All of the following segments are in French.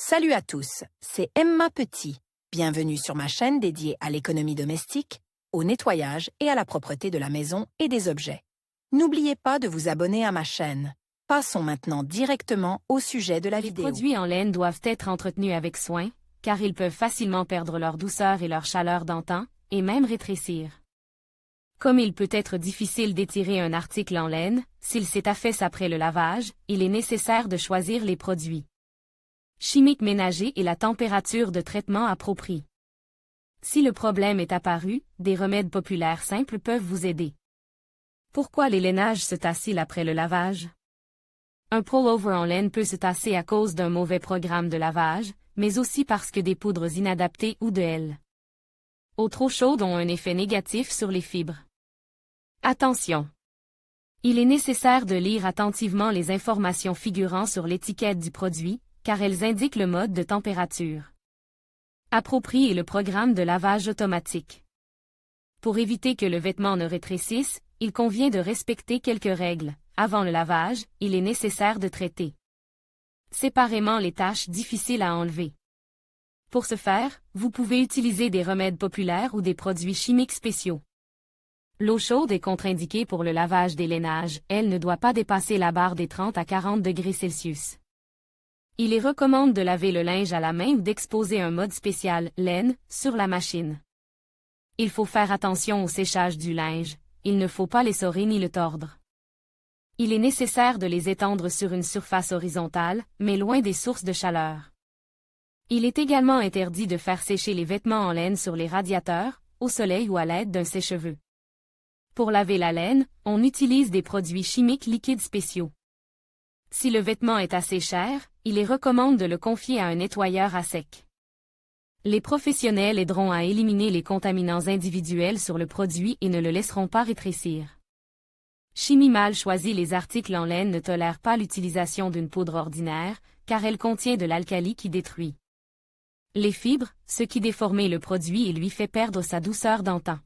Salut à tous, c'est Emma Petit. Bienvenue sur ma chaîne dédiée à l'économie domestique, au nettoyage et à la propreté de la maison et des objets. N'oubliez pas de vous abonner à ma chaîne. Passons maintenant directement au sujet de la vidéo. Les produits en laine doivent être entretenus avec soin, car ils peuvent facilement perdre leur douceur et leur chaleur d'antan, et même rétrécir. Comme il peut être difficile d'étirer un article en laine, s'il s'affaisse après le lavage, il est nécessaire de choisir les produits chimiques ménagers et la température de traitement appropriée. Si le problème est apparu, des remèdes populaires simples peuvent vous aider. Pourquoi les lainages se tassent après le lavage? Un pullover en laine peut se tasser à cause d'un mauvais programme de lavage, mais aussi parce que des poudres inadaptées ou de L. Eau trop chaude ont un effet négatif sur les fibres. Attention! Il est nécessaire de lire attentivement les informations figurant sur l'étiquette du produit, car elles indiquent le mode de température approprié et le programme de lavage automatique. Pour éviter que le vêtement ne rétrécisse, il convient de respecter quelques règles. Avant le lavage, il est nécessaire de traiter séparément les taches difficiles à enlever. Pour ce faire, vous pouvez utiliser des remèdes populaires ou des produits chimiques spéciaux. L'eau chaude est contre-indiquée pour le lavage des lainages, elle ne doit pas dépasser la barre des 30 à 40 degrés Celsius. Il est recommandé de laver le linge à la main ou d'exposer un mode spécial « laine » sur la machine. Il faut faire attention au séchage du linge, il ne faut pas l'essorer ni le tordre. Il est nécessaire de les étendre sur une surface horizontale, mais loin des sources de chaleur. Il est également interdit de faire sécher les vêtements en laine sur les radiateurs, au soleil ou à l'aide d'un sèche-cheveux. Pour laver la laine, on utilise des produits chimiques liquides spéciaux. Si le vêtement est assez cher, il est recommandé de le confier à un nettoyeur à sec. Les professionnels aideront à éliminer les contaminants individuels sur le produit et ne le laisseront pas rétrécir. Chimie mal choisie. Les articles en laine ne tolèrent pas l'utilisation d'une poudre ordinaire, car elle contient de l'alcali qui détruit les fibres, ce qui déforme le produit et lui fait perdre sa douceur d'antan.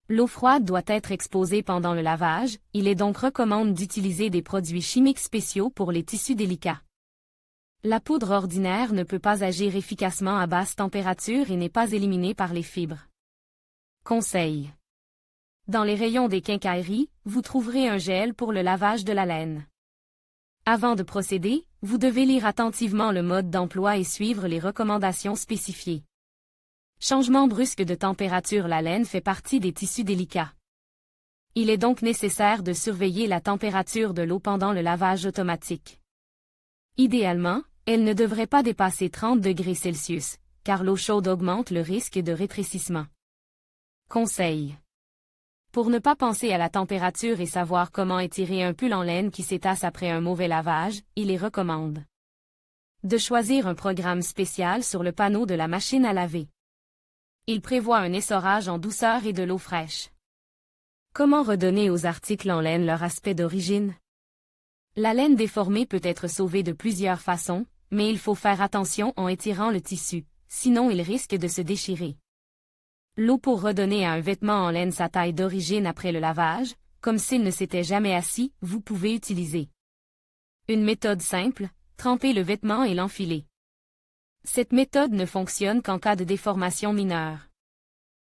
L'eau froide doit être exposée pendant le lavage, il est donc recommandé d'utiliser des produits chimiques spéciaux pour les tissus délicats. La poudre ordinaire ne peut pas agir efficacement à basse température et n'est pas éliminée par les fibres. Conseil. Dans les rayons des quincailleries, vous trouverez un gel pour le lavage de la laine. Avant de procéder, vous devez lire attentivement le mode d'emploi et suivre les recommandations spécifiées. Changement brusque de température. La laine fait partie des tissus délicats. Il est donc nécessaire de surveiller la température de l'eau pendant le lavage automatique. Idéalement, elle ne devrait pas dépasser 30 degrés Celsius, car l'eau chaude augmente le risque de rétrécissement. Conseil. Pour ne pas penser à la température et savoir comment étirer un pull en laine qui s'étasse après un mauvais lavage, il est recommandé de choisir un programme spécial sur le panneau de la machine à laver. Il prévoit un essorage en douceur et de l'eau fraîche. Comment redonner aux articles en laine leur aspect d'origine? La laine déformée peut être sauvée de plusieurs façons, mais il faut faire attention en étirant le tissu, sinon il risque de se déchirer. L'eau pour redonner à un vêtement en laine sa taille d'origine après le lavage, comme s'il ne s'était jamais assis, vous pouvez utiliser une méthode simple, tremper le vêtement et l'enfiler. Cette méthode ne fonctionne qu'en cas de déformation mineure.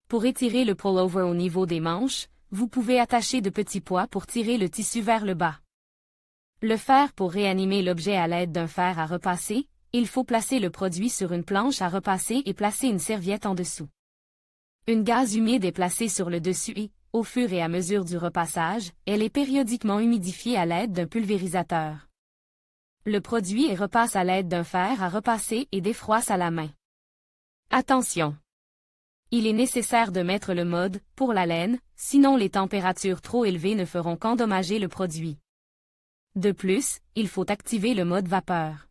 Pour étirer le pullover au niveau des manches, vous pouvez attacher de petits poids pour tirer le tissu vers le bas. Le fer pour réanimer l'objet à l'aide d'un fer à repasser, il faut placer le produit sur une planche à repasser et placer une serviette en dessous. Une gaze humide est placée sur le dessus et, au fur et à mesure du repassage, elle est périodiquement humidifiée à l'aide d'un pulvérisateur. Le produit repasse à l'aide d'un fer à repasser et défroisse à la main. Attention! Il est nécessaire de mettre le mode « pour la laine », sinon les températures trop élevées ne feront qu'endommager le produit. De plus, il faut activer le mode vapeur.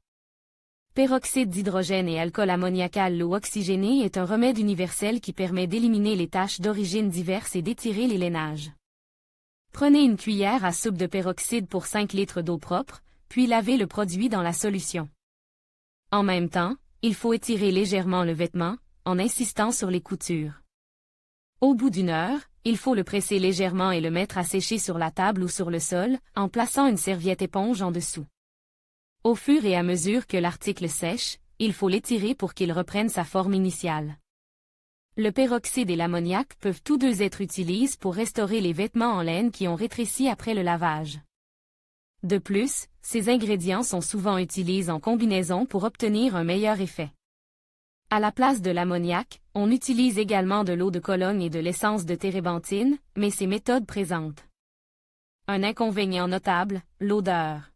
Peroxyde d'hydrogène et alcool ammoniacal. L'eau oxygénée est un remède universel qui permet d'éliminer les taches d'origine diverses et d'étirer les lainages. Prenez une cuillère à soupe de peroxyde pour 5 litres d'eau propre, puis lavez le produit dans la solution. En même temps, il faut étirer légèrement le vêtement, en insistant sur les coutures. Au bout d'une heure, il faut le presser légèrement et le mettre à sécher sur la table ou sur le sol, en plaçant une serviette éponge en dessous. Au fur et à mesure que l'article sèche, il faut l'étirer pour qu'il reprenne sa forme initiale. Le peroxyde et l'ammoniac peuvent tous deux être utilisés pour restaurer les vêtements en laine qui ont rétréci après le lavage. De plus, ces ingrédients sont souvent utilisés en combinaison pour obtenir un meilleur effet. À la place de l'ammoniac, on utilise également de l'eau de Cologne et de l'essence de térébenthine, mais ces méthodes présentent un inconvénient notable, l'odeur.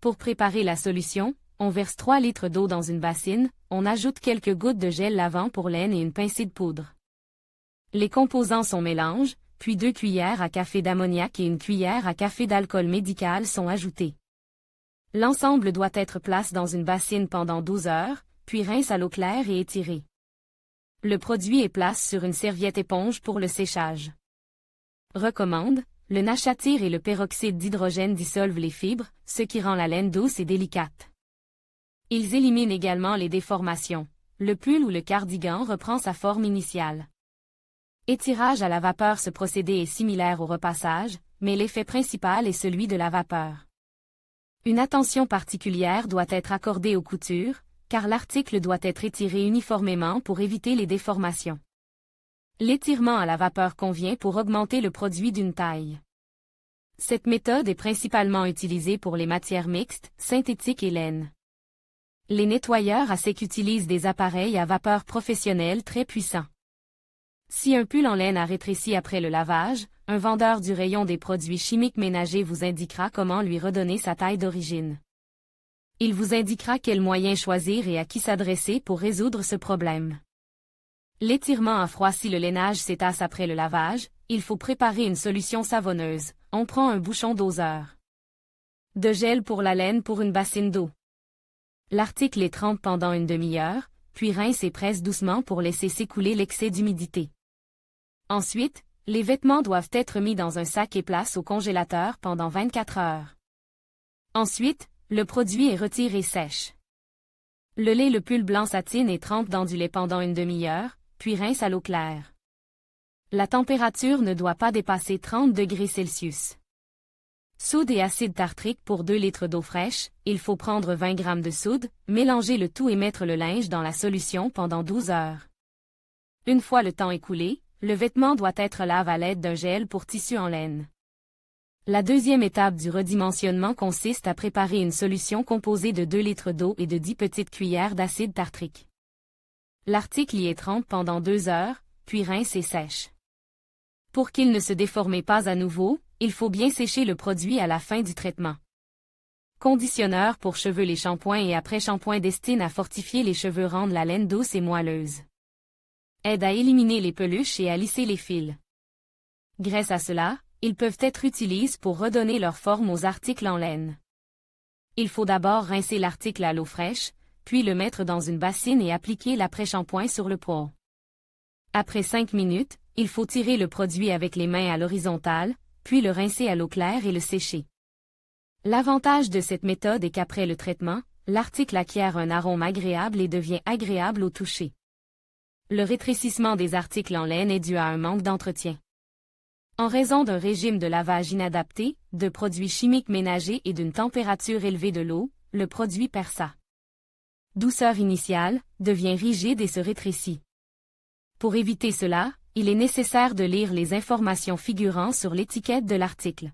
Pour préparer la solution, on verse 3 litres d'eau dans une bassine, on ajoute quelques gouttes de gel lavant pour laine et une pincée de poudre. Les composants sont mélangés, puis 2 cuillères à café d'ammoniac et 1 cuillère à café d'alcool médical sont ajoutés. L'ensemble doit être placé dans une bassine pendant 12 heures, puis rince à l'eau claire et étiré. Le produit est placé sur une serviette éponge pour le séchage. Recommande, le nachatyr et le peroxyde d'hydrogène dissolvent les fibres, ce qui rend la laine douce et délicate. Ils éliminent également les déformations. Le pull ou le cardigan reprend sa forme initiale. Étirage à la vapeur. Ce procédé est similaire au repassage, mais l'effet principal est celui de la vapeur. Une attention particulière doit être accordée aux coutures, car l'article doit être étiré uniformément pour éviter les déformations. L'étirement à la vapeur convient pour augmenter le produit d'une taille. Cette méthode est principalement utilisée pour les matières mixtes, synthétiques et laine. Les nettoyeurs à sec utilisent des appareils à vapeur professionnels très puissants. Si un pull en laine a rétréci après le lavage, un vendeur du rayon des produits chimiques ménagers vous indiquera comment lui redonner sa taille d'origine. Il vous indiquera quel moyen choisir et à qui s'adresser pour résoudre ce problème. L'étirement à froid. Si le lainage s'étasse après le lavage, il faut préparer une solution savonneuse. On prend un bouchon doseur de gel pour la laine pour une bassine d'eau. L'article est trempe pendant une demi-heure, puis rince et presse doucement pour laisser s'écouler l'excès d'humidité. Ensuite, les vêtements doivent être mis dans un sac et place au congélateur pendant 24 heures. Ensuite, le produit est retiré sèche. Le lait. Le pull blanc satine et trempe dans du lait pendant une demi-heure, puis rince à l'eau claire. La température ne doit pas dépasser 30 degrés Celsius. Soude et acide tartrique. Pour 2 litres d'eau fraîche, il faut prendre 20 g de soude, mélanger le tout et mettre le linge dans la solution pendant 12 heures. Une fois le temps écoulé, le vêtement doit être lavé à l'aide d'un gel pour tissu en laine. La deuxième étape du redimensionnement consiste à préparer une solution composée de 2 litres d'eau et de 10 petites cuillères d'acide tartrique. L'article y est trempe pendant 2 heures, puis rince et sèche. Pour qu'il ne se déforme pas à nouveau, il faut bien sécher le produit à la fin du traitement. Conditionneur pour cheveux. Les shampoings et après-shampoings destinés à fortifier les cheveux rendent la laine douce et moelleuse. Aide à éliminer les peluches et à lisser les fils. Grâce à cela, ils peuvent être utilisés pour redonner leur forme aux articles en laine. Il faut d'abord rincer l'article à l'eau fraîche, puis le mettre dans une bassine et appliquer l'après-shampoing sur le poil. Après 5 minutes, il faut tirer le produit avec les mains à l'horizontale, puis le rincer à l'eau claire et le sécher. L'avantage de cette méthode est qu'après le traitement, l'article acquiert un arôme agréable et devient agréable au toucher. Le rétrécissement des articles en laine est dû à un manque d'entretien. En raison d'un régime de lavage inadapté, de produits chimiques ménagers et d'une température élevée de l'eau, le produit perd sa douceur initiale, devient rigide et se rétrécit. Pour éviter cela, il est nécessaire de lire les informations figurant sur l'étiquette de l'article.